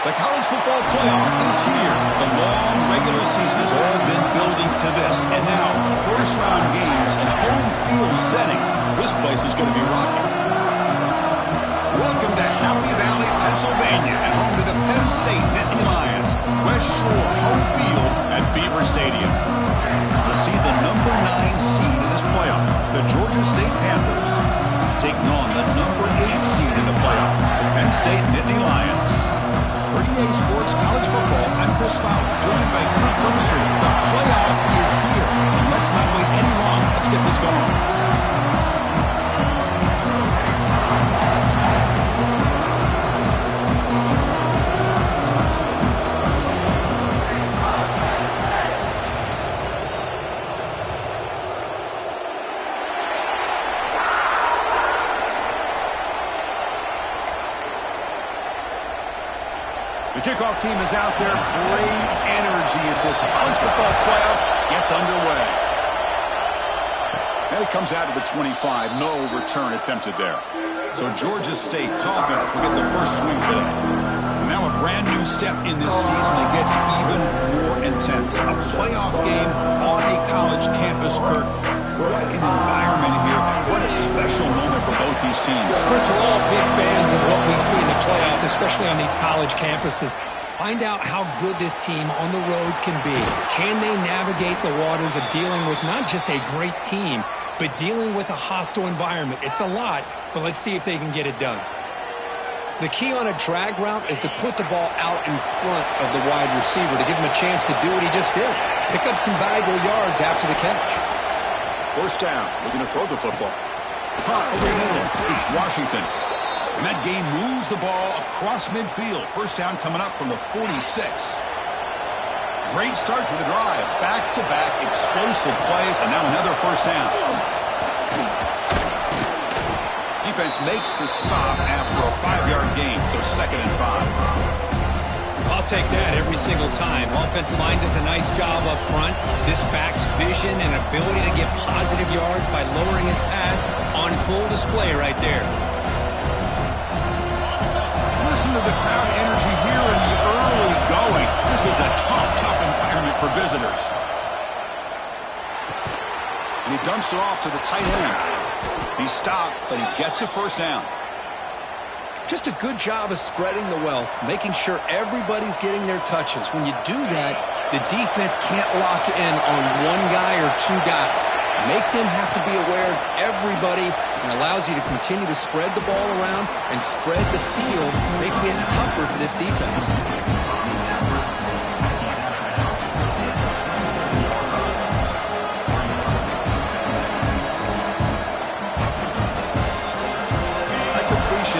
The college football playoff is here. The long regular season has all been building to this. And now, first-round games in home field settings. This place is going to be rocking. Welcome to Happy Valley, Pennsylvania, and home to the Penn State Nittany Lions. West Shore home field at Beaver Stadium. We'll see the number 9 seed in this playoff, the Georgia State Panthers, taking on the number 8 seed in the playoff, Penn State Nittany Lions. For EA Sports College Football, I'm Chris Fowler, joined by Kirk Rumstreet. The playoff is here, and let's not wait any longer. Let's get this going. The kickoff team is out there. Great energy as this college football playoff gets underway. And it comes out to the 25. No return attempted there. So Georgia State's offense will get the first swing today. And now a brand new step in this season that gets even more intense. A playoff game on a college campus, Kirk. What an environment here. What a special moment for both these teams. First, we're all big fans of what we see in the playoff, especially on these college campuses. Find out how good this team on the road can be. Can they navigate the waters of dealing with not just a great team, but dealing with a hostile environment? It's a lot, but let's see if they can get it done. The key on a drag route is to put the ball out in front of the wide receiver to give him a chance to do what he just did. Pick up some valuable yards after the catch. First down, looking to throw the football. Hot over the middle, it's Washington. And that game moves the ball across midfield. First down coming up from the 46. Great start to the drive. Back-to-back explosive plays, and now another first down. Defense makes the stop after a 5-yard gain, so 2nd and 5. I'll take that every single time. Offensive line does a nice job up front. This back's vision and ability to get positive yards by lowering his pads on full display right there. Listen to the crowd energy here in the early going. This is a tough environment for visitors. And he dumps it off to the tight end. He stopped, but he gets a first down. Just a good job of spreading the wealth, making sure everybody's getting their touches. When you do that, the defense can't lock in on one guy or two guys. Make them have to be aware of everybody, and allows you to continue to spread the ball around and spread the field, making it tougher for this defense.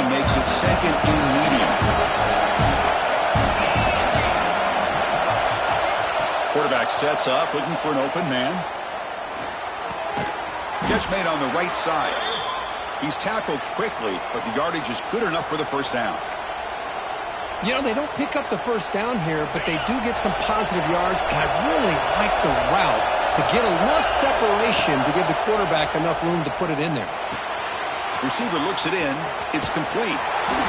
Makes it 2nd and medium. Quarterback sets up, looking for an open man. Catch made on the right side. He's tackled quickly, but the yardage is good enough for the first down. You know, they don't pick up the first down here, but they do get some positive yards, and I really like the route to get enough separation to give the quarterback enough room to put it in there. Receiver looks it in. It's complete.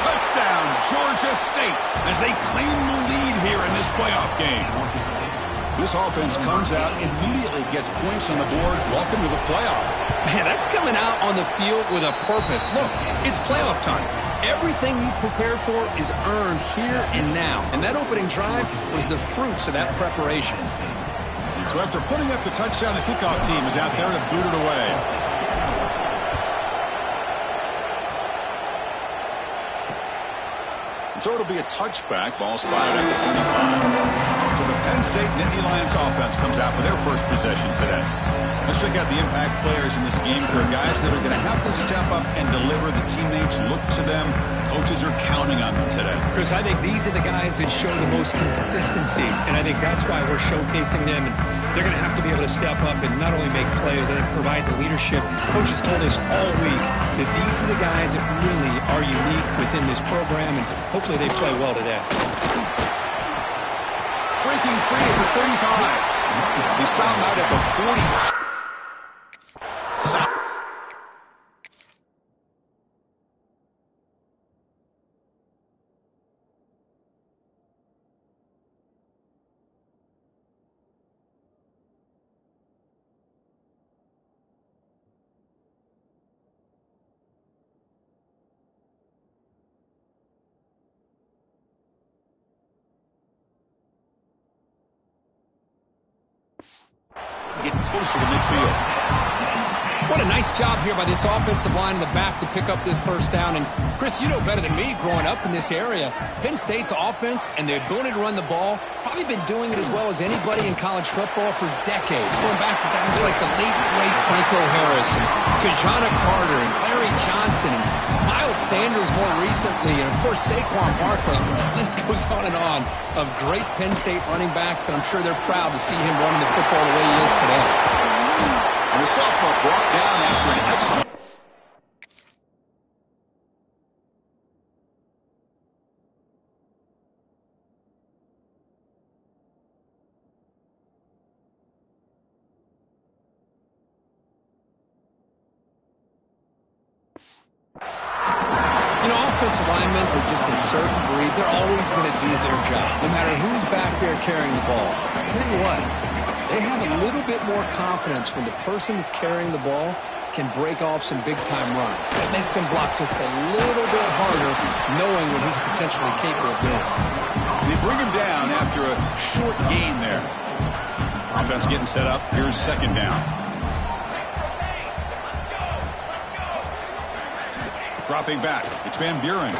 Touchdown, Georgia State, as they claim the lead here in this playoff game. This offense comes out, immediately gets points on the board. Welcome to the playoff. Man, that's coming out on the field with a purpose. Look, it's playoff time. Everything you prepared for is earned here and now. And that opening drive was the fruits of that preparation. So after putting up the touchdown, the kickoff team is out there to boot it away. So it'll be a touchback. Ball spotted at the 25. So the Penn State Nittany Lions offense comes out for their first possession today. Let's check out the impact players in this game. There are guys that are going to have to step up and deliver. The teammates look to them. Coaches are counting on them today. Chris, I think these are the guys that show the most consistency, and I think that's why we're showcasing them. And they're going to have to be able to step up and not only make plays, I think provide the leadership. Coaches told us all week that these are the guys that really are unique within this program, and hopefully they play well today. Breaking free at the 35. He stopped out at the 40. closer to midfield. What a nice job here by this offensive line in the back to pick up this first down. And, Chris, you know better than me growing up in this area. Penn State's offense and the ability to run the ball, probably been doing it as well as anybody in college football for decades, going back to guys like the late, great Franco Harris and Kajana Carter and Larry Johnson and Miles Sanders more recently, and, of course, Saquon Barkley. I mean, the list goes on and on of great Penn State running backs, and I'm sure they're proud to see him running the football the way he is today. And the sophomore brought down after an excellent. You know, offensive linemen are just a certain breed. They're always going to do their job, no matter who's back there carrying the ball. I tell you what, they have a little bit more confidence when the person that's carrying the ball can break off some big-time runs. That makes them block just a little bit harder, knowing what he's potentially capable of doing. They bring him down after a short gain there. Offense getting set up. Here's second down. Dropping back. It's Van Buren.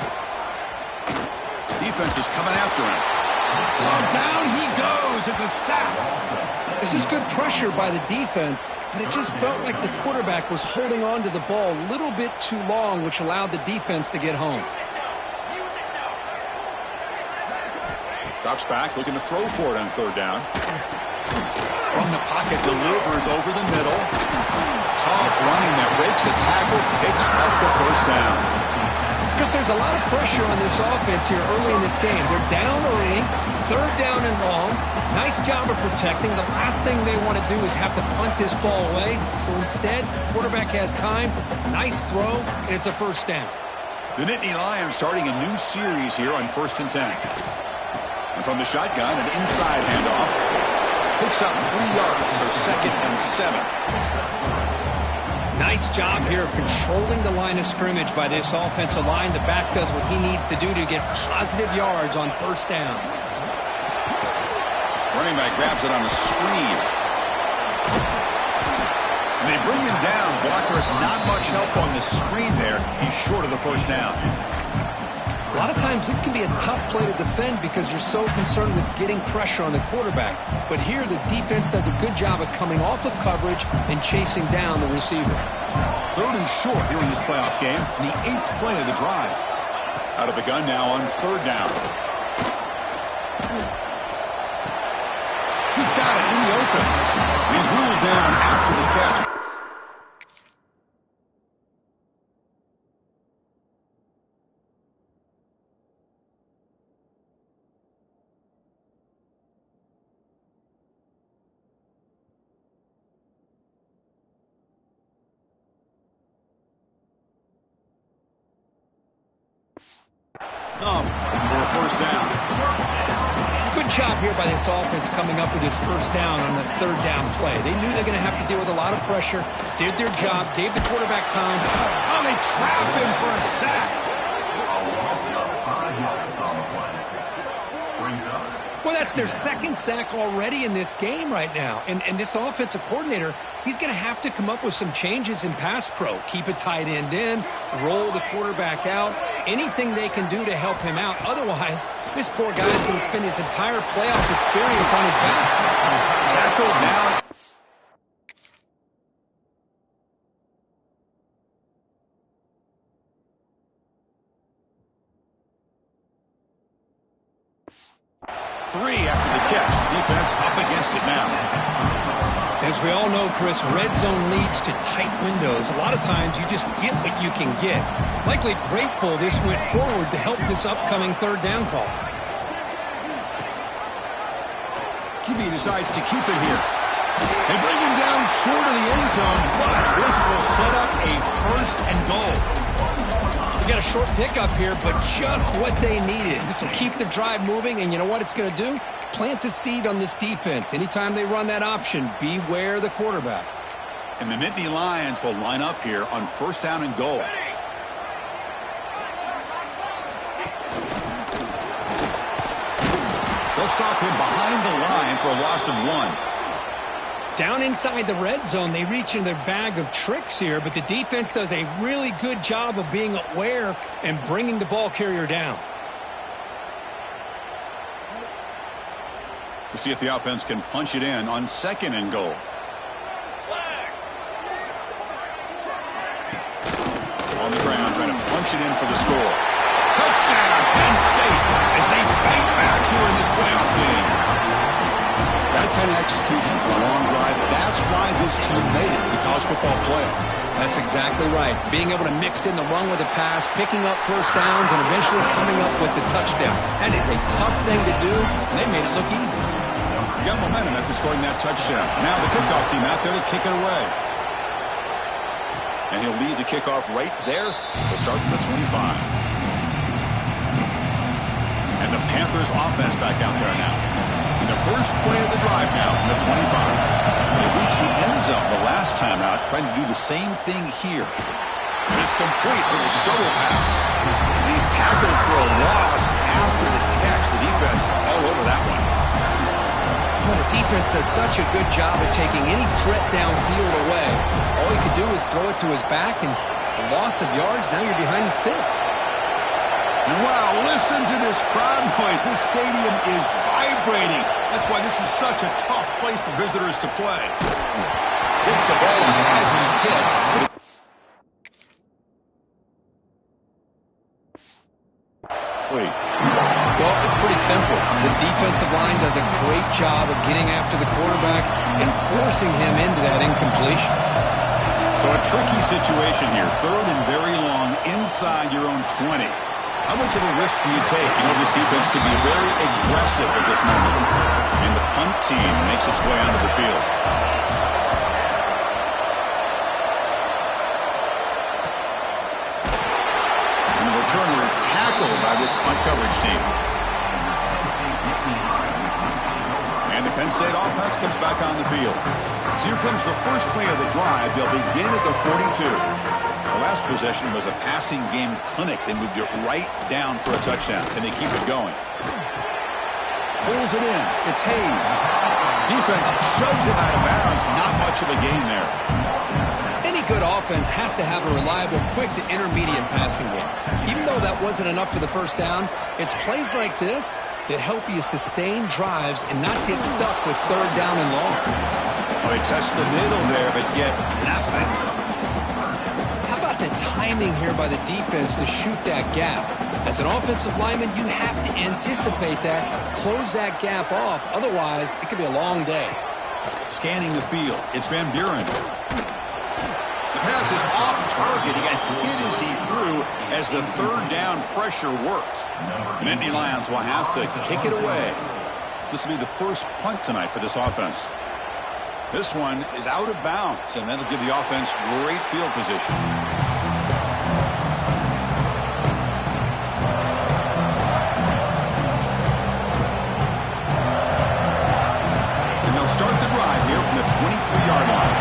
Defense is coming after him. Oh, down he goes. It's a sack. This is good pressure by the defense, but it just felt like the quarterback was holding on to the ball a little bit too long, which allowed the defense to get home. Drops back, looking to throw for it on third down. From the pocket, delivers over the middle. Tough running that breaks a tackle, picks up the first down. Because there's a lot of pressure on this offense here early in this game. They're down early, third down and long. Nice job of protecting. The last thing they want to do is have to punt this ball away. So instead, quarterback has time, nice throw, and it's a first down. The Nittany Lions starting a new series here on 1st and 10. And from the shotgun, an inside handoff. Picks up 3 yards, so 2nd and 7. Nice job here of controlling the line of scrimmage by this offensive line. The back does what he needs to do to get positive yards on first down. Running back grabs it on a screen. And they bring him down. Blockers not much help on the screen there. He's short of the first down. A lot of times this can be a tough play to defend because you're so concerned with getting pressure on the quarterback. But here the defense does a good job of coming off of coverage and chasing down the receiver. 3rd and short here in this playoff game. The 8th play of the drive. Out of the gun now on 3rd down. He's got it in the open. He's ruled down after the catch. For a first down. Good job here by this offense coming up with this first down on the 3rd down play. They knew they're going to have to deal with a lot of pressure, did their job, gave the quarterback time. Oh, they trapped him for a sack. Well, that's their 2nd sack already in this game right now. And this offensive coordinator, he's going to have to come up with some changes in pass pro. Keep a tight end in, roll the quarterback out, anything they can do to help him out. Otherwise, this poor guy's going to spend his entire playoff experience on his back. Tackled down. Three after the catch. Defense up against it now. As we all know, Chris, red zone leads to tight windows. A lot of times you just get what you can get. Likely grateful this went forward to help this upcoming 3rd down call. QB decides to keep it here. They bring him down short of the end zone, but this will set up a 1st and goal. We got a short pickup here, but just what they needed. This will keep the drive moving, and you know what it's going to do? Plant a seed on this defense. Anytime they run that option, beware the quarterback. And the Nittany Lions will line up here on 1st down and goal. They'll stop him behind the line for a loss of 1. Down inside the red zone, they reach in their bag of tricks here, but the defense does a really good job of being aware and bringing the ball carrier down. We'll see if the offense can punch it in on 2nd and goal. On the ground, trying to punch it in for the score. Touchdown, Penn State, as they fight back here in this playoff game. That kind of execution on a long drive, that's why this team made it to the college football playoff. That's exactly right. Being able to mix in the run with the pass, picking up first downs, and eventually coming up with the touchdown. That is a tough thing to do, and they made it look easy. You got momentum after scoring that touchdown. Now the kickoff team out there to kick it away. And he'll lead the kickoff right there. He'll start at the 25. And the Panthers offense back out there now. In the first play of the drive now from the 25. They reached the end zone the last time out, trying to do the same thing here. And it's complete with a shovel pass. And he's tackled for a loss after the catch. The defense all over that one. Well, the defense does such a good job of taking any threat downfield away. All he could do is throw it to his back, and a loss of yards, now you're behind the sticks. And wow, listen to this crowd noise. This stadium is vibrating. That's why this is such a tough place for visitors to play. Hits the ball as he's hit. Wait. Well, it's pretty simple. The defensive line does a great job of getting after the quarterback and forcing him into that incompletion. So a tricky situation here. 3rd and very long inside your own 20. How much of a risk do you take? You know, this defense could be very aggressive at this moment. And the punt team makes its way onto the field. And the returner is tackled by this punt coverage team. And the Penn State offense comes back on the field. So here comes the first play of the drive. They'll begin at the 42. The last possession was a passing game clinic. They moved it right down for a touchdown, and they keep it going. Pulls it in. It's Hayes. Defense shoves it out of bounds. Not much of a gain there. Any good offense has to have a reliable, quick to intermediate passing game. Even though that wasn't enough for the first down, it's plays like this that help you sustain drives and not get stuck with 3rd down and long. Well, they test the middle there, but get nothing. How about the timing here by the defense to shoot that gap? As an offensive lineman, you have to anticipate that, close that gap off. Otherwise, it could be a long day. Scanning the field, it's Van Buren. The pass is off target. He got hit as he threw as the 3rd down pressure worked. And Indy Lions will have to kick it away. This will be the first punt tonight for this offense. This one is out of bounds, and that'll give the offense great field position. And they'll start the drive here from the 23-yard line.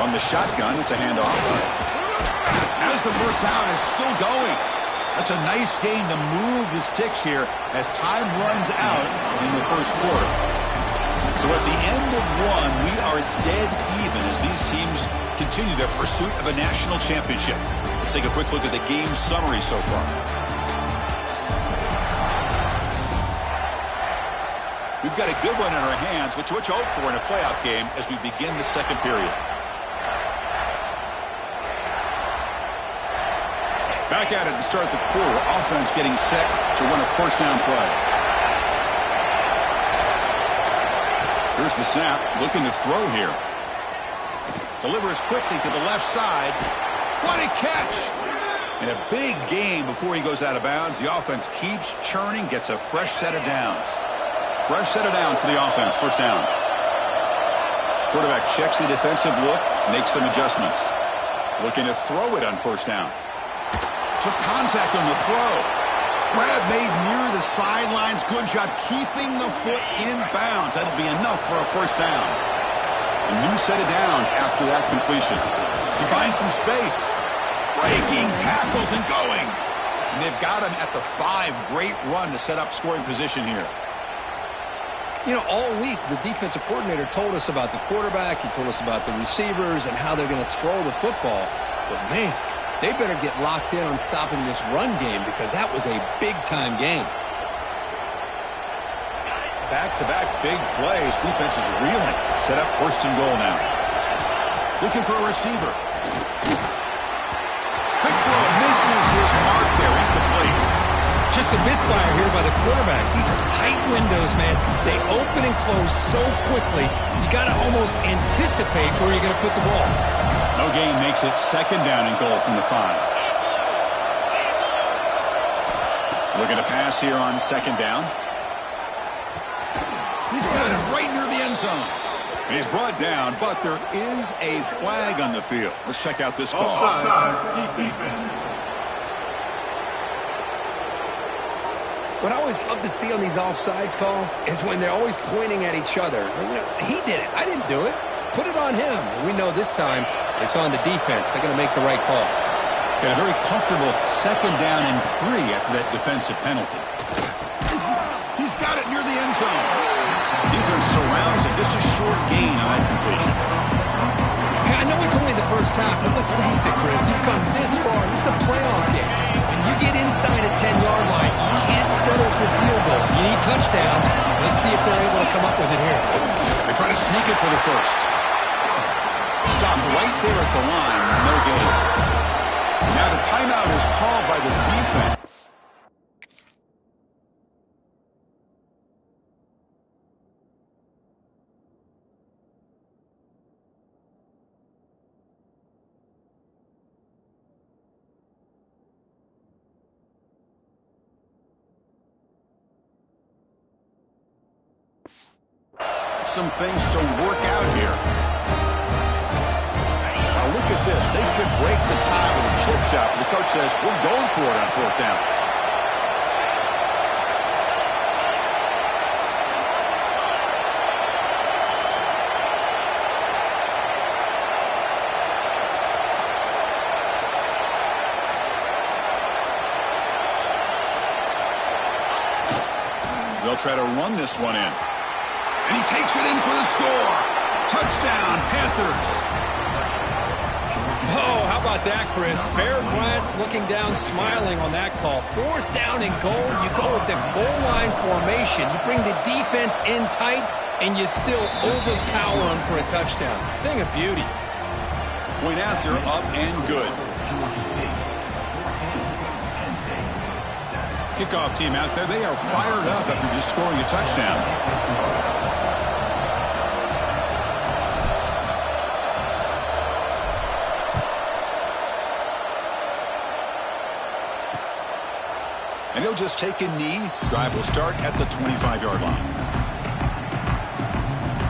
On the shotgun, it's a handoff. As the first down is still going. That's a nice gain to move the sticks here as time runs out in the first quarter. So at the end of one, we are dead even as these teams continue their pursuit of a national championship. Let's take a quick look at the game summary so far. We've got a good one in our hands, which you hope for in a playoff game as we begin the second period. Back at it to start the quarter. Offense getting set to run a first down play. Here's the snap. Looking to throw here. Delivers quickly to the left side. What a catch! And a big gain before he goes out of bounds. The offense keeps churning, gets a fresh set of downs. Fresh set of downs for the offense. First down. Quarterback checks the defensive look, makes some adjustments. Looking to throw it on first down. Took contact on the throw. Grab made near the sidelines. Good job keeping the foot in bounds. That'll be enough for a first down. A new set of downs after that completion. He finds some space. Breaking tackles and going. And they've got him at the 5. Great run to set up scoring position here. You know, all week the defensive coordinator told us about the quarterback, he told us about the receivers and how they're going to throw the football. But, man, they better get locked in on stopping this run game because that was a big-time game. Back-to-back big plays. Defense is reeling. Set up first and goal now. Looking for a receiver. Quick throw. Misses his mark there. Incomplete. Just a misfire here by the quarterback. These are tight windows, man. They open and close so quickly, you got to almost anticipate where you're going to put the ball. No gain makes it second down and goal from the 5. Looking to pass here on second down. He's got it right near the end zone. And he's brought down, but there is a flag on the field. Let's check out this call. Offside, defense. What I always love to see on these offsides call is when they're always pointing at each other. You know, he did it. I didn't do it. Put it on him. We know this time it's on the defense. They're going to make the right call. Got a very comfortable second down and 3 after that defensive penalty. He's got it near the end zone. Defense surrounds him. Just a short gain on that completion. Hey, I know it's only the first half, but let's face it, Chris. You've come this far. This is a playoff game. When you get inside a 10-yard line, you can't settle for field goals. You need touchdowns. Let's see if they're able to come up with it here. They try to sneak it for the first. Stopped right there at the line. No gain. Now the timeout is called by the defense. Some things to work out here. Now look at this. They could break the tie with a chip shot. The coach says, we're going for it on fourth down. They'll try to run this one in. And he takes it in for the score. Touchdown, Panthers. Oh, how about that, Chris? Bear Bryant's looking down, smiling on that call. Fourth down and goal. You go with the goal line formation. You bring the defense in tight, and you still overpower them for a touchdown. Thing of beauty. Point after, up and good. Kickoff team out there. They are fired up after just scoring a touchdown. And he'll just take a knee. Drive will start at the 25-yard line.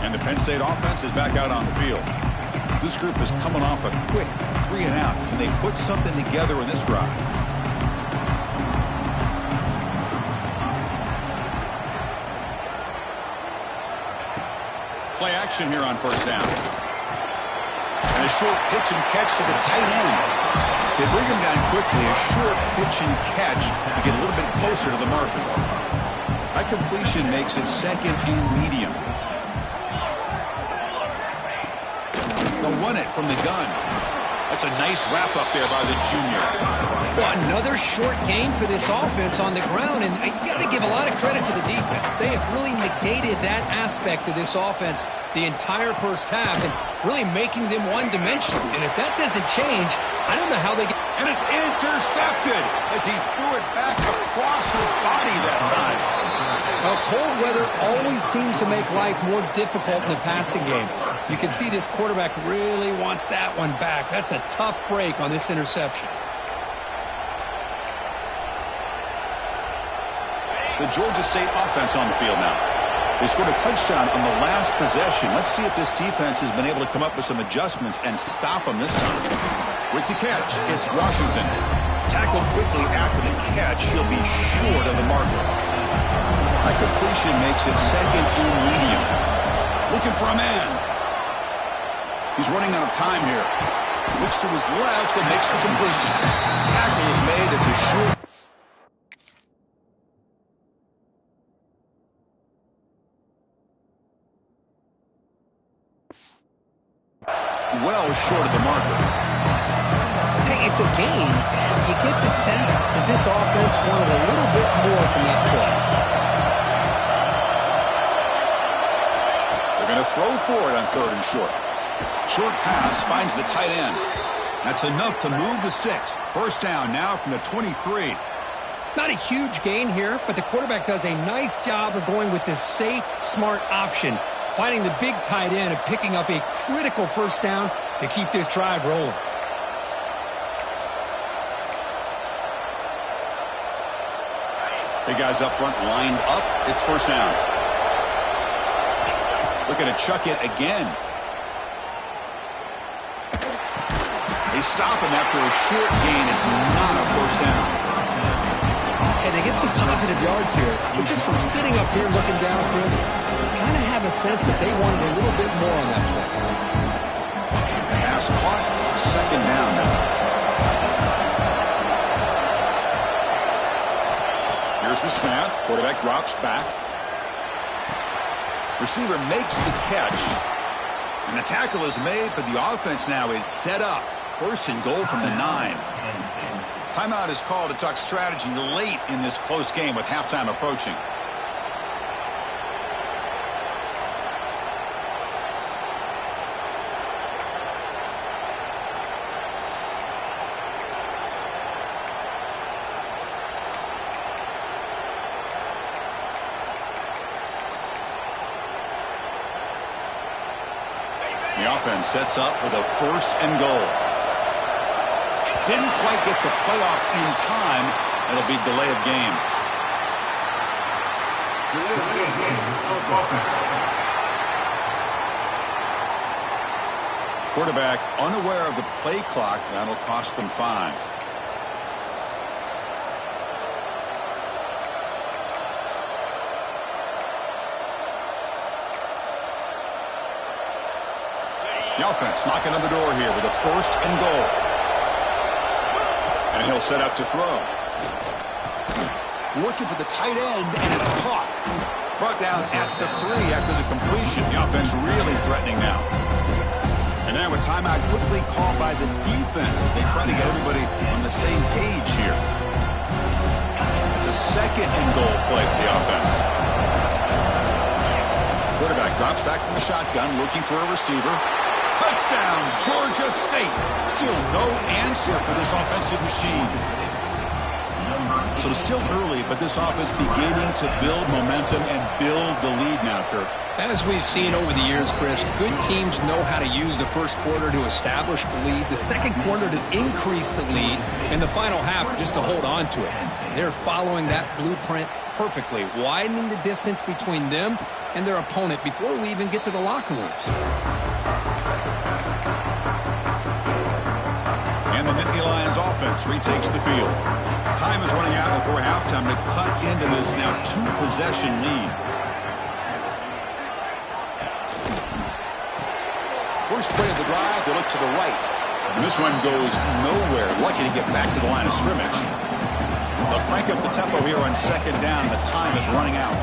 And the Penn State offense is back out on the field. This group is coming off a quick 3-and-out. Can they put something together in this drive? Play action here on first down. And a short pitch and catch to the tight end. They bring him down quickly, a short pitch and catch to get a little bit closer to the marker. That completion makes it second and medium. They'll run it from the gun. That's a nice wrap up there by the junior. Well, another short gain for this offense on the ground, and you got to give a lot of credit to the defense. They have really negated that aspect of this offense the entire first half and really making them one-dimensional. And if that doesn't change, I don't know how they get... And it's intercepted as he threw it back across his body that time. Well, cold weather always seems to make life more difficult in the passing game. You can see this quarterback really wants that one back. That's a tough break on this interception. The Georgia State offense on the field now. They scored a touchdown on the last possession. Let's see if this defense has been able to come up with some adjustments and stop them this time. With the catch, it's Washington. Tackled quickly after the catch. He'll be short of the marker. That completion makes it second and medium. Looking for a man. He's running out of time here. Looks to his left and makes the completion. Tackle is made. It's a short. well short of the marker. Hey, it's a game. You get the sense that this offense wanted a little bit more from that play. They're going to throw for it on 3rd and short. Short pass finds the tight end. That's enough to move the sticks. First down now from the 23. Not a huge gain here, but the quarterback does a nice job of going with this safe, smart option, finding the big tight end and picking up a critical first down to keep this drive rolling. Big guys up front lined up. It's first down. Looking to chuck it again. They stop him after a short gain. It's not a first down. And they get some positive yards here. But just from sitting up here looking down, Chris, kind of have a sense that they wanted a little bit more on that play. Pass caught. Second down now. Here's the snap. Quarterback drops back. Receiver makes the catch. And the tackle is made, but the offense now is set up. First and goal from the 9. Timeout is called to talk strategy late in this close game with halftime approaching. The offense sets up with a first and goal. Didn't quite get the playoff in time. It'll be delay of game. Quarterback unaware of the play clock. That'll cost them 5. The offense knocking on the door here with a first and goal. And he'll set up to throw. Looking for the tight end, and it's caught. Brought down at the 3 after the completion. The offense really threatening now. And now a timeout quickly called by the defense as they try to get everybody on the same page here. It's a second and goal play for the offense. Quarterback drops back from the shotgun, looking for a receiver. Touchdown, Georgia State. Still no answer for this offensive machine. So still early, but this offense beginning to build momentum and build the lead now, Kirk. As we've seen over the years, Chris, good teams know how to use the first quarter to establish the lead, the second quarter to increase the lead, and the final half just to hold on to it. They're following that blueprint perfectly, widening the distance between them and their opponent before we even get to the locker rooms. And the Nittany Lions offense retakes the field. Time is running out before halftime to cut into this now 2-possession lead. First play of the drive, they look to the right. And this one goes nowhere. Lucky to get back to the line of scrimmage. They'll crank up the tempo here on second down. The time is running out.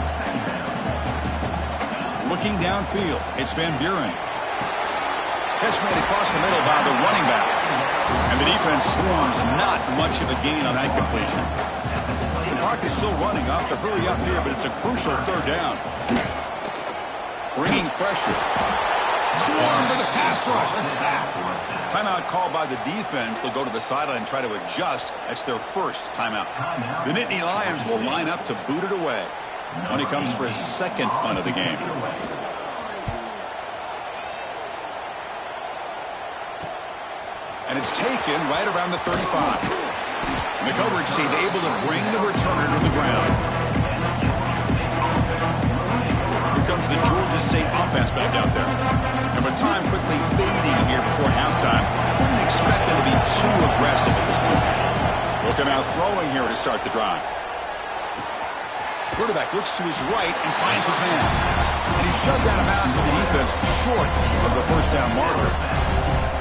Looking downfield, it's Van Buren. Catch made across the middle by the running back. And the defense swarms, not much of a gain on that completion. The clock is still running up to hurry up here, but it's a crucial third down. Bringing pressure. Swarm to the pass rush. A sack. Timeout called by the defense. They'll go to the sideline and try to adjust. That's their first timeout. The Nittany Lions will line up to boot it away when he comes for his second punt of the game. And it's taken right around the 35. And the coverage team able to bring the returner to the ground. Here comes the Georgia State offense back out there. And with time quickly fading here before halftime, wouldn't expect them to be too aggressive at this point. They'll come out throwing here to start the drive. Quarterback looks to his right and finds his man. And he's shoved out of bounds with the defense short of the first down marker.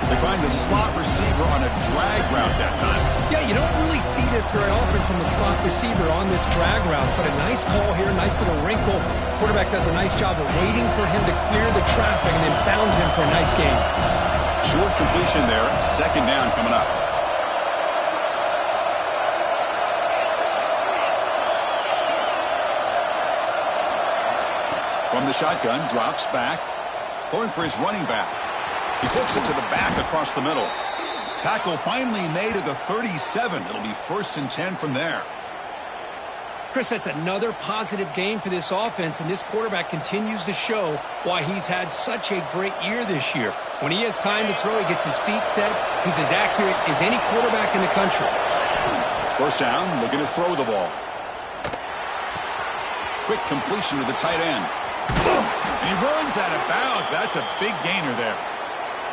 They find the slot receiver on a drag route that time. Yeah, you don't really see this very often from a slot receiver on this drag route, but a nice call here, nice little wrinkle. Quarterback does a nice job of waiting for him to clear the traffic and then found him for a nice gain. Short completion there. Second down coming up. From the shotgun, drops back. Throwing for his running back. He flips it to the back across the middle. Tackle finally made at the 37. It'll be 1st and 10 from there. Chris, that's another positive game for this offense, and this quarterback continues to show why he's had such a great year this year. When he has time to throw, he gets his feet set. He's as accurate as any quarterback in the country. First down, looking to throw the ball. Quick completion to the tight end. And he runs out of bounds. That's a big gainer there.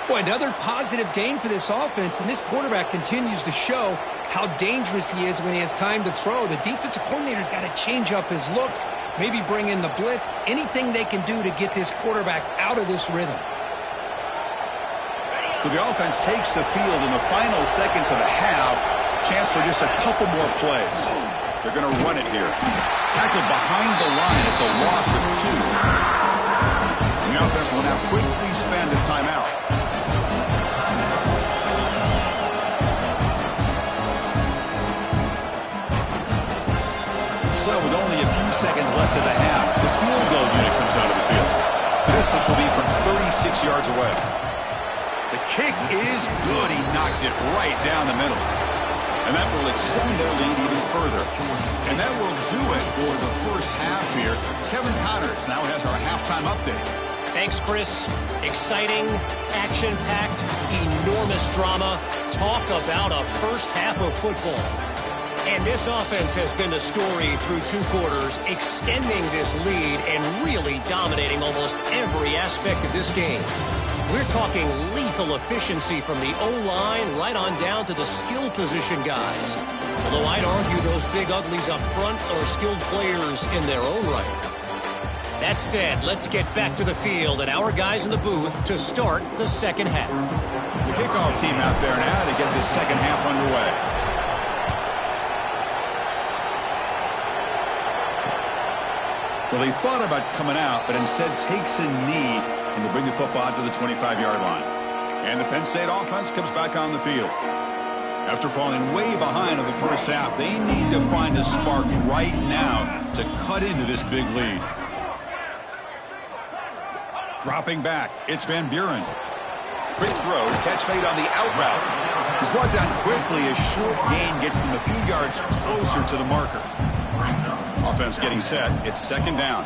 Boy, another positive game for this offense, and this quarterback continues to show how dangerous he is when he has time to throw. The defensive coordinator's got to change up his looks, maybe bring in the blitz, anything they can do to get this quarterback out of this rhythm. So the offense takes the field in the final seconds of the half. Chance for just a couple more plays. They're going to run it here. Tackled behind the line. It's a loss of 2. The offense will now quickly spend a timeout. So with only a few seconds left of the half, the field goal unit comes out of the field. The distance will be from 36 yards away. The kick is good. He knocked it right down the middle. And that will extend their lead even further. And that will do it for the first half here. Kevin Connors now has our halftime update. Thanks, Chris. Exciting, action-packed, enormous drama. Talk about a first half of football. And this offense has been the story through 2 quarters, extending this lead and really dominating almost every aspect of this game. We're talking lethal efficiency from the O-line right on down to the skill position guys. Although I'd argue those big uglies up front are skilled players in their own right. That said, let's get back to the field and our guys in the booth to start the second half. The kickoff team out there now to get this second half underway. Well, he thought about coming out, but instead takes a knee and will bring the football to the 25-yard line. And the Penn State offense comes back on the field. After falling way behind in the first half, they need to find a spark right now to cut into this big lead. Dropping back, it's Van Buren. Quick throw, catch made on the out route. He's brought down quickly. A short gain gets them a few yards closer to the marker. Offense getting set. It's second down.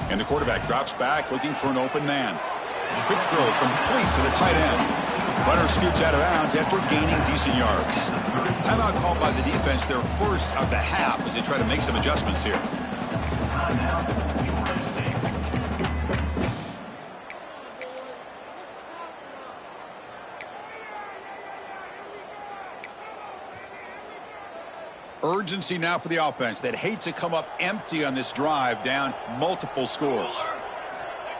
And the quarterback drops back looking for an open man. Quick throw complete to the tight end. Runner scoots out of bounds after gaining decent yards. Timeout called by the defense, their first of the half as they try to make some adjustments here. Urgency now for the offense. They'd hate to come up empty on this drive, down multiple scores.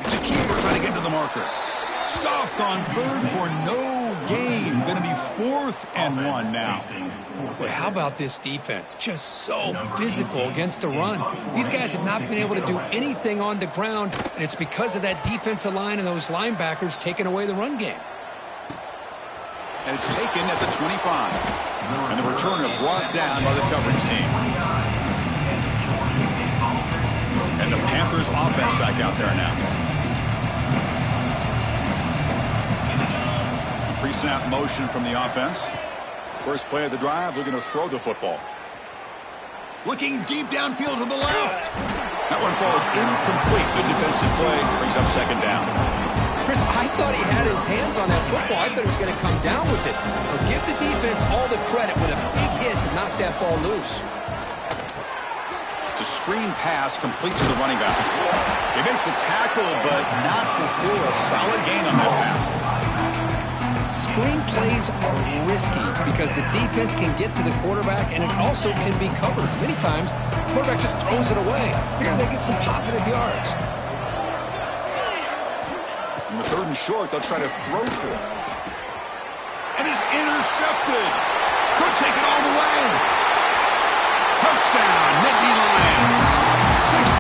It's a keeper trying to get to the marker. Stopped on third for no gain. Going to be 4th and 1 now. Boy, how about this defense? Just so physical against the run. These guys have not been able to do anything on the ground, and it's because of that defensive line and those linebackers taking away the run game. And it's taken at the 25. And the returner brought down by the coverage team. And the Panthers offense back out there now. Pre-snap motion from the offense. First play of the drive, looking to throw the football. Looking deep downfield to the left. That one falls incomplete. Good defensive play. Brings up second down. Chris, I thought he had his hands on that football. I thought he was going to come down with it. But give the defense all the credit with a big hit to knock that ball loose. It's a screen pass complete to the running back. They make the tackle, but not before a solid gain on that pass. Screen plays are risky because the defense can get to the quarterback and it also can be covered. Many times, the quarterback just throws it away. Here they get some positive yards. In the 3rd and short, they'll try to throw for it. And he's intercepted. Could take it all the way. Touchdown, Nittany Lions. 6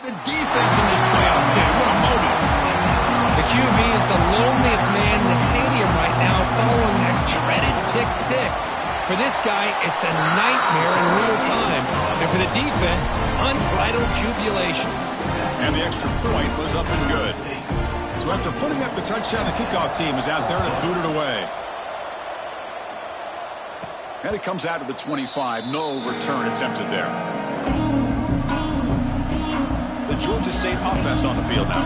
The defense in this playoff game, what a moment. The QB is the loneliest man in the stadium right now following that dreaded pick six. For this guy, it's a nightmare in real time. And for the defense, unbridled jubilation. And the extra point was up and good. So after putting up the touchdown, the kickoff team is out there to boot it away. And it comes out to the 25. No return attempted there. The Georgia State offense on the field now.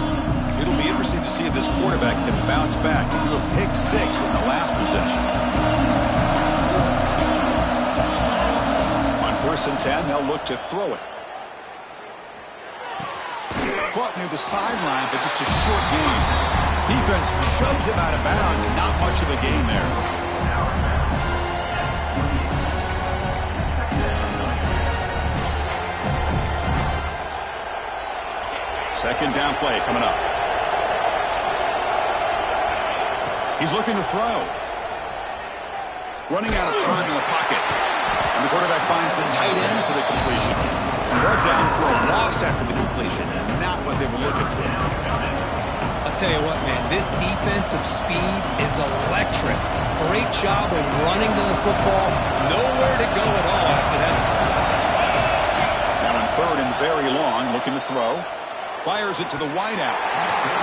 It'll be interesting to see if this quarterback can bounce back. He threw a pick six in the last possession. On 1st and 10, they'll look to throw it. Caught near the sideline, but just a short gain. Defense shoves him out of bounds. Not much of a gain there. Second down play coming up. He's looking to throw. Running out of time in the pocket. And the quarterback finds the tight end for the completion. Brought down for a loss after the completion. Not what they were looking for. I'll tell you what, man, this defensive speed is electric. Great job of running to the football. Nowhere to go at all after that. Now in 3rd and very long, looking to throw. Fires it to the wideout.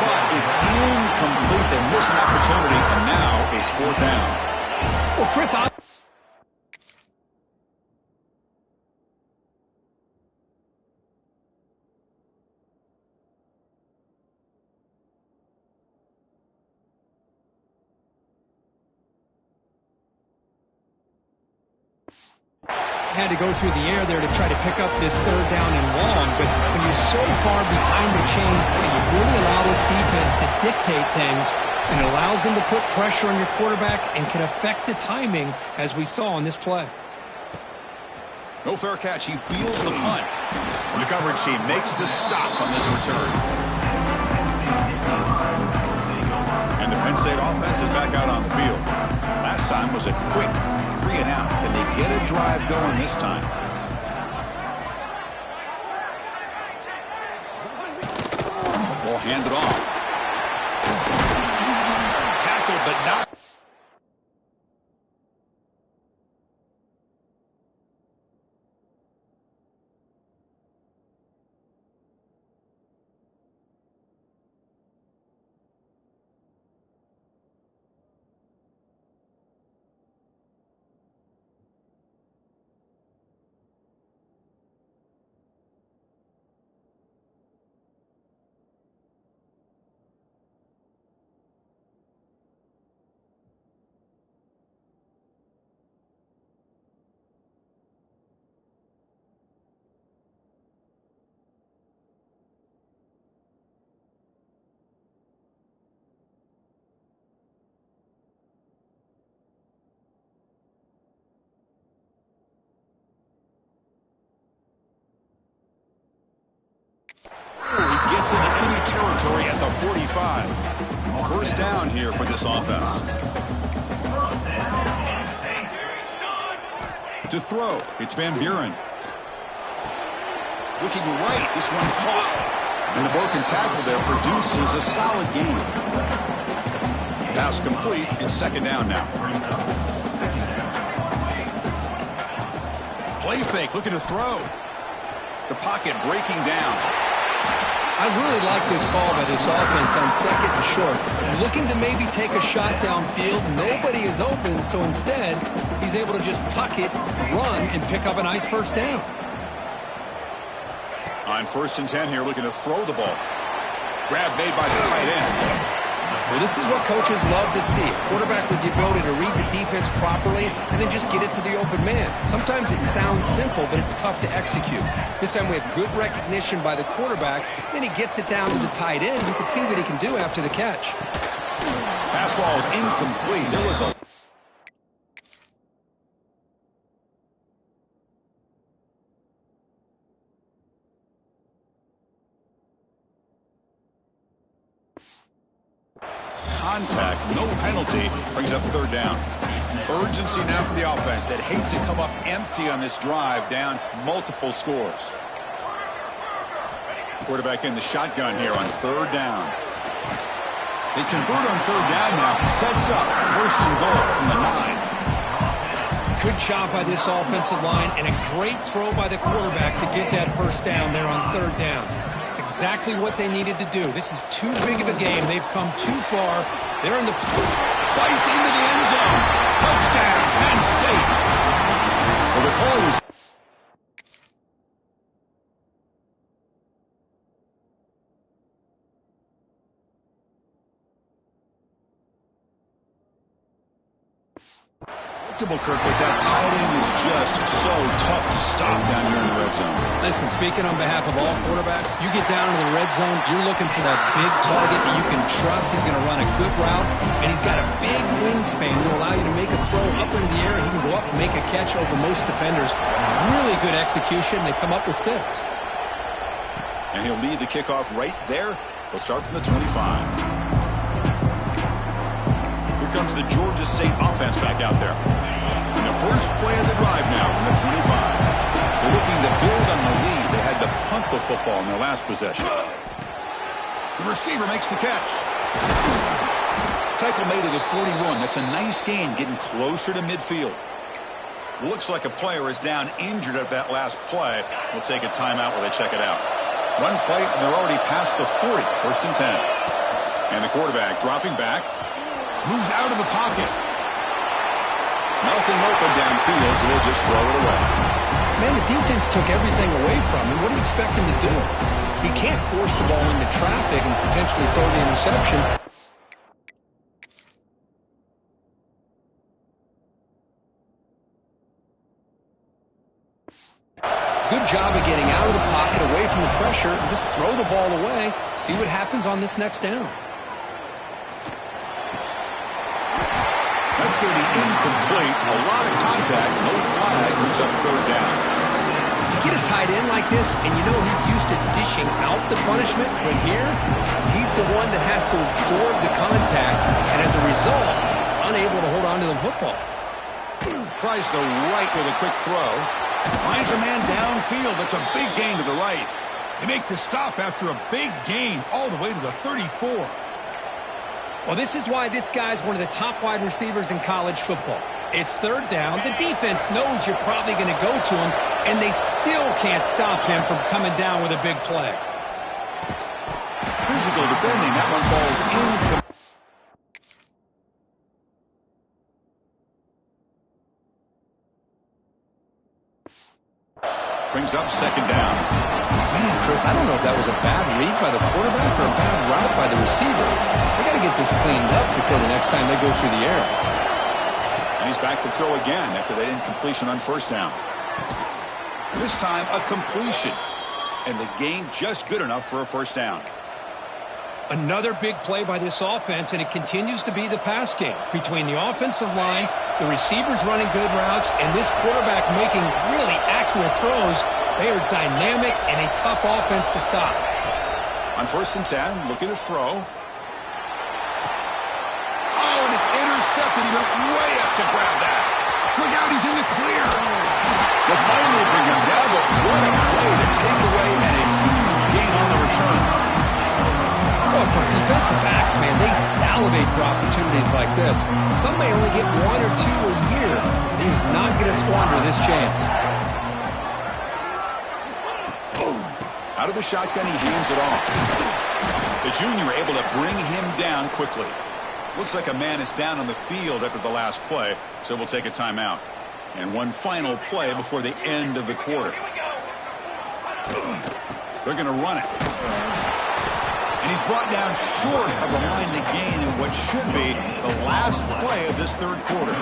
But it's incomplete. They miss an opportunity, and now it's 4th down. Well, Chris, had to go through the air there to try to pick up this 3rd down and long, but when you're so far behind the chains, you really allow this defense to dictate things, and it allows them to put pressure on your quarterback and can affect the timing, as we saw on this play. No fair catch. He feels the punt. And the coverage team makes the stop on this return. And the Penn State offense is back out on the field. Last time was a quick 3 and out. Can they get a drive going this time? Ball handed off. Tackled, but not. Gets into enemy territory at the 45. 1st down here for this offense. To throw, it's Van Buren. Looking right, this one caught. And the broken tackle there produces a solid gain. Pass complete. It's 2nd down now. Play fake, looking to throw. The pocket breaking down. I really like this call by this offense on 2nd and short. Looking to maybe take a shot downfield. Nobody is open, so instead, he's able to just tuck it, run, and pick up a nice 1st down. On 1st and 10 here, looking to throw the ball. Grab made by the tight end. Well, this is what coaches love to see. A quarterback with the ability to read the defense properly and then just get it to the open man. Sometimes it sounds simple, but it's tough to execute. This time we have good recognition by the quarterback. Then he gets it down to the tight end. You can see what he can do after the catch. Pass ball is incomplete. There was a contact, no penalty, brings up 3rd down. Urgency now for the offense that hates to come up empty on this drive, down multiple scores. Quarterback in the shotgun here on third down. They convert on third down now. Sets up first and goal from the 9. Good job by this offensive line and a great throw by the quarterback to get that first down there on third down. It's exactly what they needed to do. This is too big of a game. They've come too far. They're in the fights into the end zone. Touchdown, Penn State. Well, the call was Kirk, but that tight end is just so tough to stop down here in the red zone. Listen, speaking on behalf of all quarterbacks, you get down into the red zone, you're looking for that big target that you can trust. He's going to run a good route, and he's got a big wingspan to allow you to make a throw up into the air. He can go up and make a catch over most defenders. Really good execution. They come up with 6. And he'll lead the kickoff right there. They'll start from the 25. Comes the Georgia State offense back out there. And the first play of the drive now from the 25. They're looking to build on the lead. They had to punt the football in their last possession. The receiver makes the catch. Tackle made it at 41. That's a nice gain, getting closer to midfield. Looks like a player is down injured at that last play. We'll take a timeout while they check it out. One play, and they're already past the 40. First and 10. And the quarterback dropping back. Moves out of the pocket. Nothing open downfield, so they'll just throw it away. Man, the defense took everything away from him. What do you expect him to do? He can't force the ball into traffic and potentially throw the interception. Good job of getting out of the pocket, away from the pressure, and just throw the ball away. See what happens on this next down. That's going to be incomplete. A lot of contact. No flag. Moves up third down. You get a tight end like this, and you know he's used to dishing out the punishment, but here, he's the one that has to absorb the contact, and as a result, he's unable to hold on to the football. Tries the right with a quick throw. Finds a man downfield. That's a big gain to the right. They make the stop after a big gain all the way to the 34. Well, this is why this guy's one of the top wide receivers in college football. It's third down. The defense knows you're probably going to go to him, and they still can't stop him from coming down with a big play. Physical defending. That one falls incomplete. Brings up second down. Man, Chris, I don't know if that was a bad read by the quarterback or a bad route by the receiver. They got to get this cleaned up before the next time they go through the air. And he's back to throw again after that incompletion on first down. This time, a completion. And the gain just good enough for a first down. Another big play by this offense, and it continues to be the pass game. Between the offensive line, the receivers running good routes, and this quarterback making really accurate throws, they are dynamic and a tough offense to stop. On first and 10, look at the throw. Oh, and it's intercepted. He went way up to grab that. Look out, he's in the clear. They'll finally bring him down, but what a play to take away and a huge gain on the return. Well, for defensive backs, man, they salivate for opportunities like this. Some may only get 1 or 2 a year. He's not going to squander this chance. Out of the shotgun, he hands it off. The junior able to bring him down quickly. Looks like a man is down on the field after the last play, so we'll take a timeout. And one final play before the end of the quarter. They're going to run it. And he's brought down short of the line to gain in what should be the last play of this third quarter.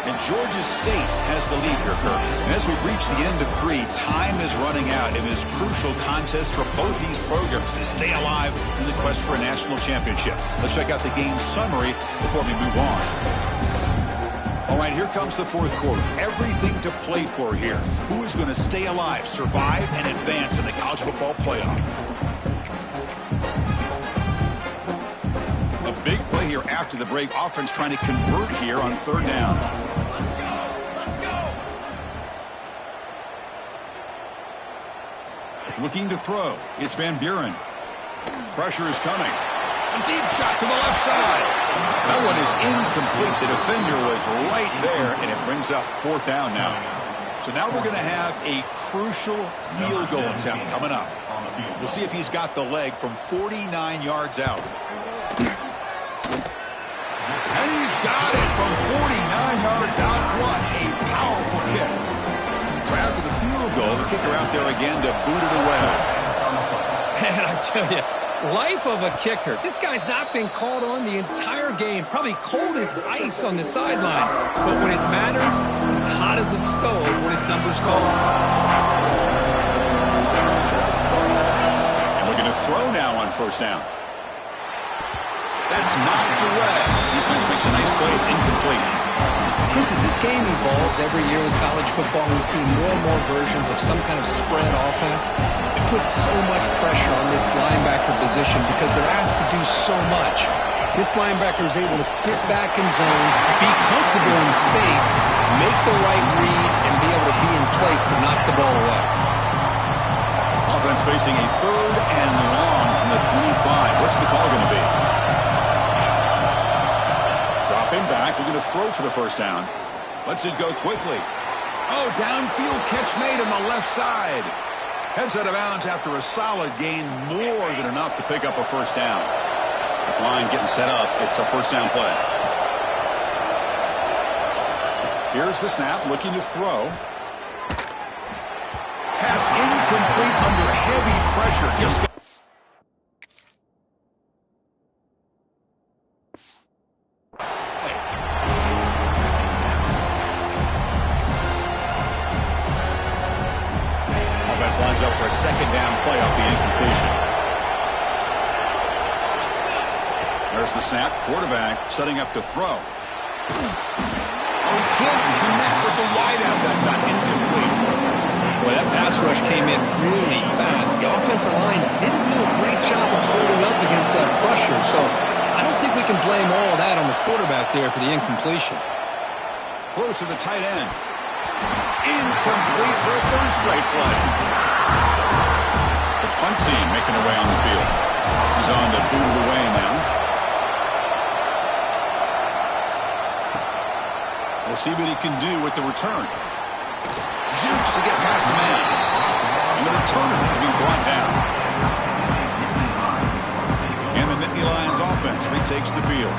And Georgia State has the lead here, Kirk. And as we reach the end of 3, time is running out in this crucial contest for both these programs to stay alive in the quest for a national championship. Let's check out the game summary before we move on. All right, here comes the fourth quarter. Everything to play for here. Who is going to stay alive, survive, and advance in the college football playoff? A big play here after the break. Offense trying to convert here on third down. Looking to throw. It's Van Buren. Pressure is coming. A deep shot to the left side. That one is incomplete. The defender was right there, and it brings up 4th down now. So now we're going to have a crucial field goal attempt coming up. We'll see if he's got the leg from 49 yards out. And he's got it from 49 yards out. What a powerful kick. So after the field goal, the kicker out there again to boot it away. Man, I tell you, life of a kicker. This guy's not been called on the entire game. Probably cold as ice on the sideline. But when it matters, he's hot as a stove when his number's called. And we're going to throw now on 1st down. That's knocked away. Defense makes a nice play. It's incomplete. Chris, as this game evolves every year with college football, we see more and more versions of some kind of spread offense. It puts so much pressure on this linebacker position because they're asked to do so much. This linebacker is able to sit back in zone, be comfortable in space, make the right read, and be able to be in place to knock the ball away. Offense facing a 3rd and long from the 25. What's the call going to be? Dropping back. We're going to throw for the 1st down. Lets it go quickly. Oh, downfield catch made on the left side. Heads out of bounds after a solid gain, more than enough to pick up a 1st down. This line getting set up. It's a 1st down play. Here's the snap, looking to throw. Pass incomplete under heavy pressure. Just offense lines up for a 2nd down play off the incompletion. There's the snap. Quarterback setting up to throw. Oh, he can't connect with the wideout that time. Incomplete. Boy, that pass rush came in really fast. The offensive line didn't do a great job of holding up against that pressure, so I don't think we can blame all that on the quarterback there for the incompletion. Close to the tight end. Incomplete for a 3rd straight play. The punt team making their way on the field. He's on to boot it away now. We'll see what he can do with the return. Jukes to get past a man. And the returner to be brought down. And the Nittany Lions offense retakes the field.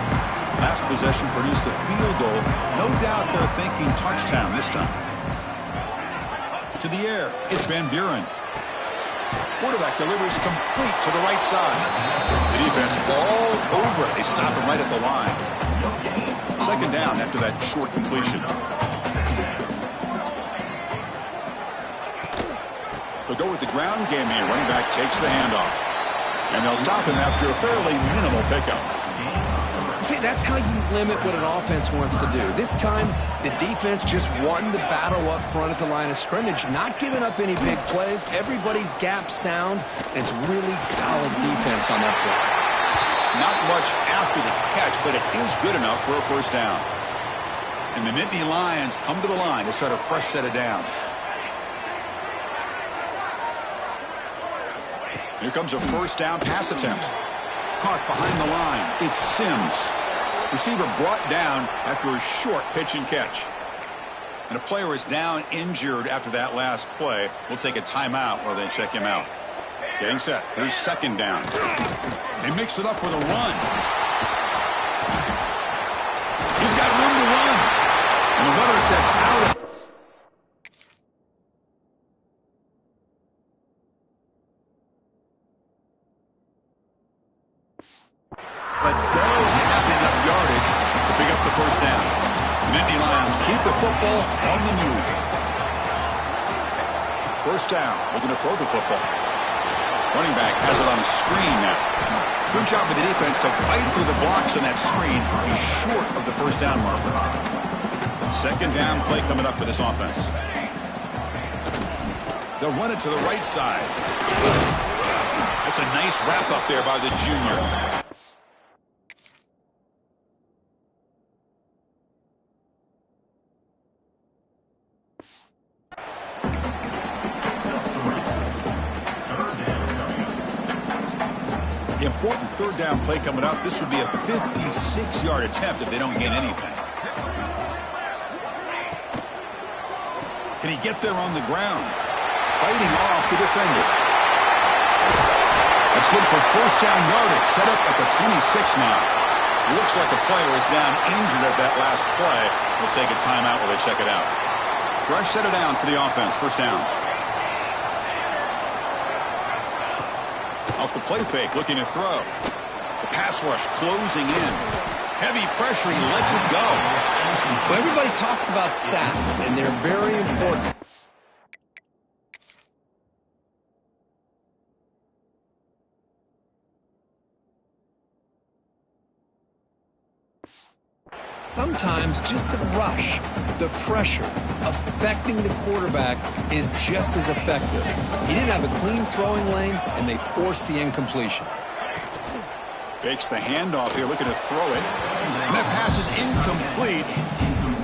Last possession produced a field goal. No doubt they're thinking touchdown this time. To the air. It's Van Buren. Quarterback delivers complete to the right side. The defense all over it. They stop him right at the line. 2nd down after that short completion. They'll go with the ground game here. Running back takes the handoff. And they'll stop him after a fairly minimal pickup. See, that's how you limit what an offense wants to do. This time, the defense just won the battle up front at the line of scrimmage, not giving up any big plays. Everybody's gap sound, and it's really solid defense on that play. Not much after the catch, but it is good enough for a 1st down. And the Nittany Lions come to the line to start a fresh set of downs. Here comes a 1st down pass attempt. Caught behind the line. It's Sims. Receiver brought down after a short pitch and catch. And a player is down injured after that last play. We'll take a timeout while they check him out. Getting set. Here's 2nd down. They mix it up with a run. He's got room to run. And the runner steps out of but does have enough yardage to pick up the 1st down. Nittany Lions keep the football on the move. 1st down. Looking to throw the football. Running back has it on a screen now. Good job of the defense to fight through the blocks on that screen. He's short of the 1st down marker. 2nd down play coming up for this offense. They'll run it to the right side. That's a nice wrap up there by the junior. important third down play coming up. This would be a 56-yard attempt if they don't gain anything. Can he get there on the ground? Fighting off the defender. That's good for first down yardage. Set up at the 26 now. Looks like a player is down injured at that last play. We'll take a timeout while they check it out. Fresh set of downs for the offense. First down. Off the play fake, looking to throw. The pass rush closing in. Heavy pressure, he lets it go. Well, everybody talks about sacks, and they're very important. Sometimes just the rush, the pressure, affecting the quarterback is just as effective. He didn't have a clean throwing lane, and they forced the incompletion. Fakes the handoff here, looking to throw it. And that pass is incomplete.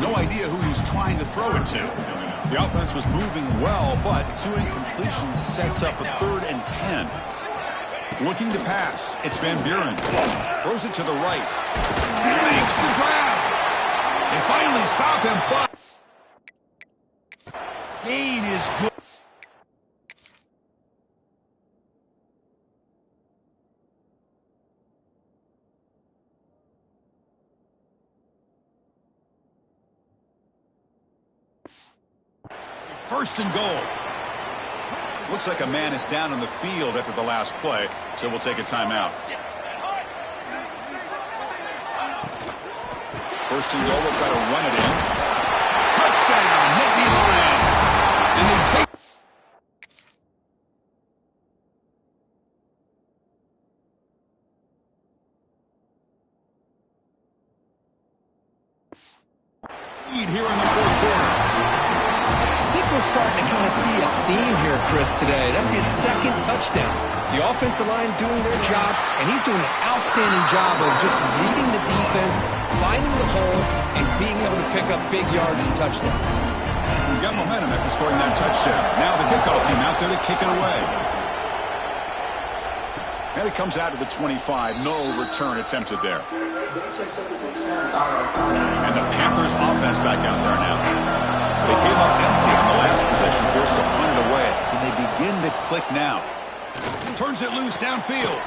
No idea who he was trying to throw it to. The offense was moving well, but two incompletions sets up a 3rd and 10. Looking to pass. It's Van Buren. Throws it to the right. He makes the grab. They finally stop him, but gain is good. First and goal. Looks like a man is down on the field after the last play, so we'll take a timeout. First and goal, they'll try to run it in. Touchdown, Nittany Lions. And they take... lead here in the 4th quarter. I think we're starting to kind of see a theme here, Chris, today. That's his 2nd touchdown. The offensive line doing their job, and he's doing an outstanding job of just reading the defense, finding the hole, and being able to pick up big yards and touchdowns. We got momentum after scoring that touchdown. Now the kickoff team out there to kick it away. And it comes out to the 25. No return attempted there. And the Panthers offense back out there now. They came up empty on the last possession, forced to punt it away. And they begin to click now. Turns it loose downfield.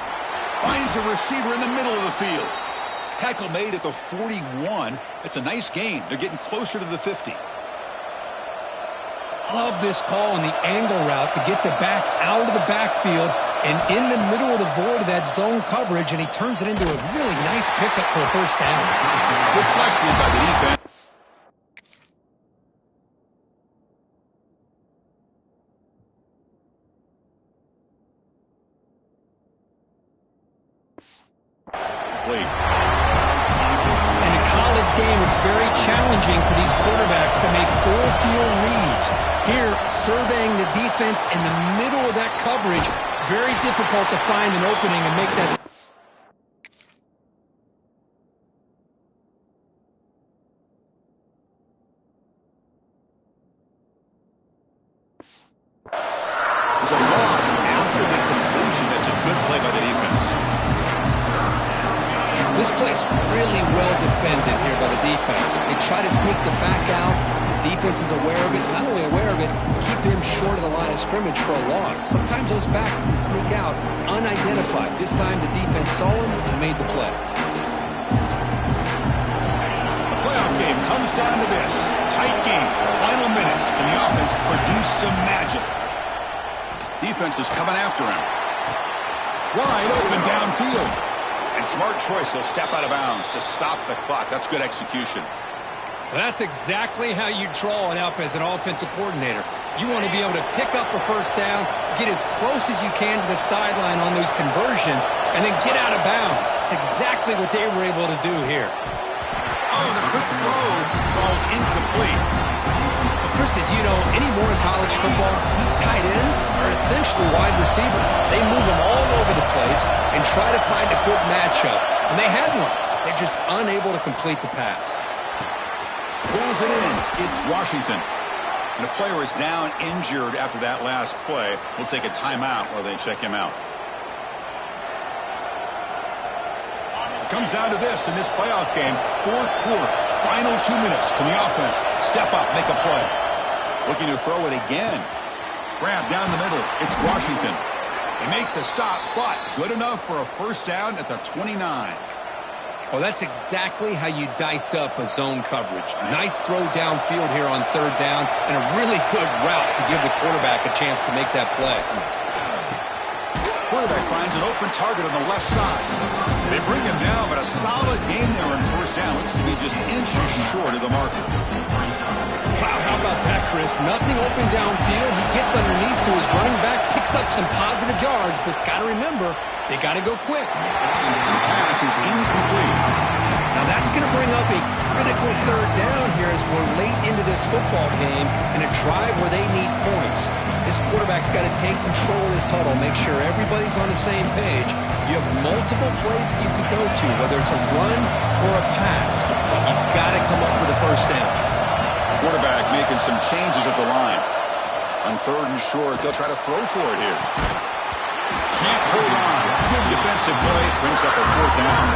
Finds a receiver in the middle of the field. Tackle made at the 41. It's a nice gain. They're getting closer to the 50. Love this call on the angle route to get the back out of the backfield and in the middle of the void of that zone coverage, and he turns it into a really nice pickup for a first down. Deflected by the defense. In a college game, it's very challenging for these quarterbacks to make full field reads. Here, surveying the defense in the middle of that coverage, very difficult to find an opening and make that. There's a loss after the completion. That's a good play by the defense. This play's really well defended here by the defense. They try to sneak the back out. The defense is aware of it. Not only aware of it, keep him short of the line of scrimmage for a loss. Sometimes those backs can sneak out unidentified. This time the defense saw him and made the play. The playoff game comes down to this. Tight game. Final minutes, and the offense produced some magic. Defense is coming after him. Wide open downfield. And smart choice, he'll step out of bounds to stop the clock. That's good execution. Well, that's exactly how you draw it up as an offensive coordinator. You want to be able to pick up a first down, get as close as you can to the sideline on those conversions, and then get out of bounds. It's exactly what they were able to do here. Oh, the quick throw falls incomplete. Chris, as you know, anymore in college football, these tight ends are essentially wide receivers. They move them all over the place and try to find a good matchup. And they had one. They're just unable to complete the pass. Pulls it in. It's Washington. And a player is down injured after that last play. We'll take a timeout while they check him out. Comes down to this in this playoff game. Fourth quarter, final 2 minutes. Can the offense step up, make a play? Looking to throw it again. Grab down the middle. It's Washington. They make the stop, but good enough for a first down at the 29. Well, that's exactly how you dice up a zone coverage. Nice throw downfield here on third down, and a really good route to give the quarterback a chance to make that play. Quarterback finds an open target on the left side. They bring him down, but a solid game there on first down. Looks to be just inches short of the marker. Wow, how about that, Chris? Nothing open downfield. He gets underneath to his running back, picks up some positive yards, but it's got to remember, they got to go quick. The pass is incomplete. Now that's going to bring up a critical third down here as we're late into this football game in a drive where they need points. This quarterback's got to take control of this huddle, make sure everybody's on the same page. You have multiple plays that you could go to, whether it's a run or a pass, but you've got to come up with a first down. Quarterback making some changes at the line. On third and short, they'll try to throw for it here. Can't hold on. Good defensive play. Brings up a fourth down.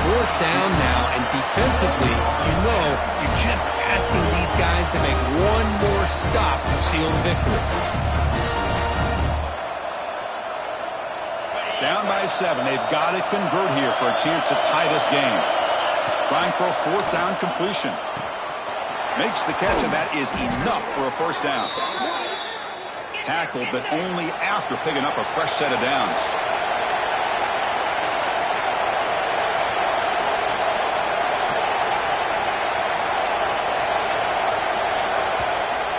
Fourth down now, and defensively, you're just asking these guys to make one more stop to seal the victory. Down by 7. They've got to convert here for a chance to tie this game. Trying for a fourth down completion. Makes the catch, and that is enough for a first down. Tackled, but only after picking up a fresh set of downs.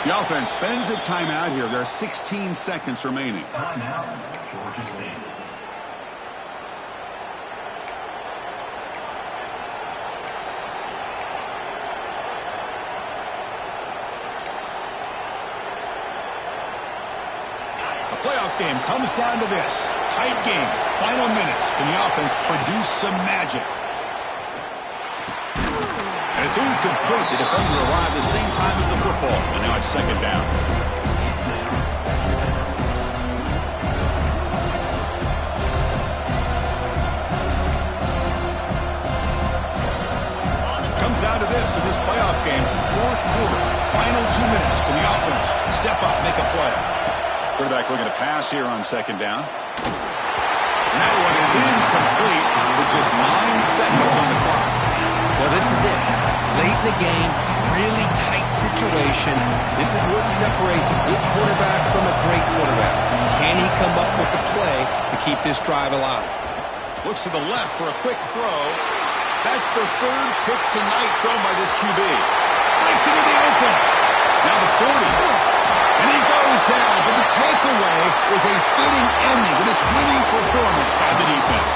The offense spends a timeout here. There are 16 seconds remaining. Timeout, Georgia State. Playoff game comes down to this. Tight game. Final minutes. Can the offense produce some magic? And it's incomplete. The defender arrived the same time as the football. And now it's second down. Comes down to this in this playoff game. Fourth quarter. Final 2 minutes. Can the offense step up, make a play? Quarterback looking to pass here on second down. And that one is incomplete with just 9 seconds on the clock. Well, this is it. Late in the game, really tight situation. This is what separates a good quarterback from a great quarterback. Can he come up with the play to keep this drive alive? Looks to the left for a quick throw. That's the third pick tonight thrown by this QB. Breaks into the open. Now the 40. And he goes down, but the takeaway was a fitting ending to this winning performance by the defense.